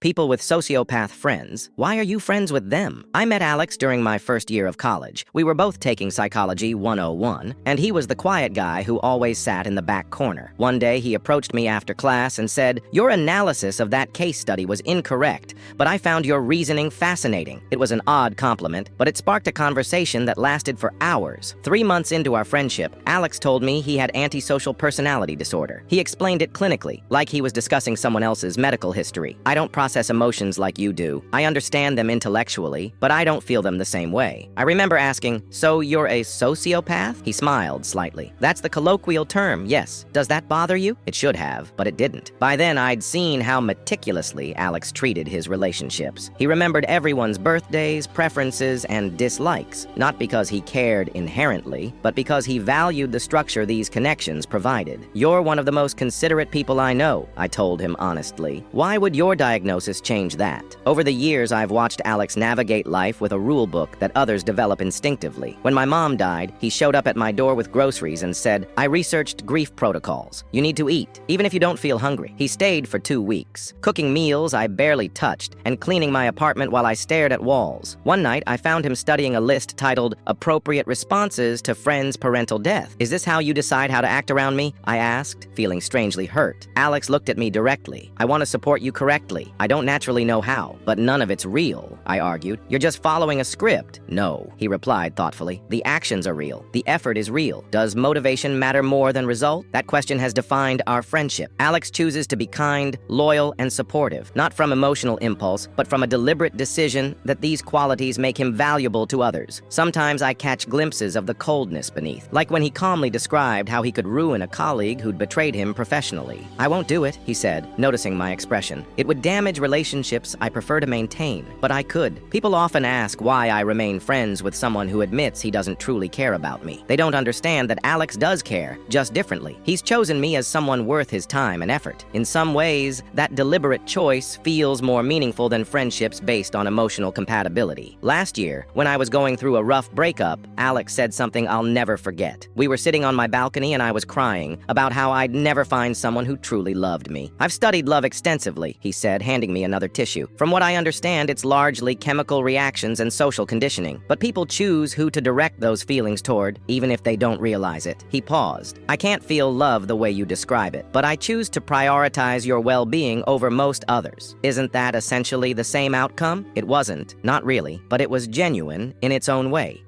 People with sociopath friends. Why are you friends with them? I met Alex during my first year of college. We were both taking Psychology 101, and he was the quiet guy who always sat in the back corner. One day, he approached me after class and said, "Your analysis of that case study was incorrect, but I found your reasoning fascinating." It was an odd compliment, but it sparked a conversation that lasted for hours. 3 months into our friendship, Alex told me he had antisocial personality disorder. He explained it clinically, like he was discussing someone else's medical history. I don't process emotions like you do. I understand them intellectually, but I don't feel them the same way. I remember asking, "So you're a sociopath?" He smiled slightly. "That's the colloquial term, yes. Does that bother you?" It should have, but it didn't. By then, I'd seen how meticulously Alex treated his relationships. He remembered everyone's birthdays, preferences, and dislikes, not because he cared inherently, but because he valued the structure these connections provided. "You're one of the most considerate people I know," I told him honestly. "Why would your diagnosis change that?" Over the years, I've watched Alex navigate life with a rule book that others develop instinctively. When my mom died, he showed up at my door with groceries and said, "I researched grief protocols. You need to eat, even if you don't feel hungry." He stayed for 2 weeks, cooking meals I barely touched and cleaning my apartment while I stared at walls. One night, I found him studying a list titled "Appropriate Responses to Friends' Parental Death." "Is this how you decide how to act around me?" I asked, feeling strangely hurt. Alex looked at me directly. "I want to support you correctly. I don't naturally know how, but none of it's real," I argued. "You're just following a script." "No," he replied thoughtfully. "The actions are real. The effort is real. Does motivation matter more than result? That question has defined our friendship. Alex chooses to be kind, loyal, and supportive, not from emotional impulse, but from a deliberate decision that these qualities make him valuable to others. Sometimes I catch glimpses of the coldness beneath, like when he calmly described how he could ruin a colleague who'd betrayed him professionally. "I won't do it," he said, noticing my expression. "It would damage relationships I prefer to maintain, but I could." People often ask why I remain friends with someone who admits he doesn't truly care about me. They don't understand that Alex does care, just differently. He's chosen me as someone worth his time and effort. In some ways, that deliberate choice feels more meaningful than friendships based on emotional compatibility. Last year, when I was going through a rough breakup, Alex said something I'll never forget. We were sitting on my balcony and I was crying about how I'd never find someone who truly loved me. "I've studied love extensively," he said, handing me another tissue. "From what I understand, it's largely chemical reactions and social conditioning. But people choose who to direct those feelings toward, even if they don't realize it." He paused. "I can't feel love the way you describe it, but I choose to prioritize your well-being over most others. Isn't that essentially the same outcome?" It wasn't, not really, but it was genuine in its own way.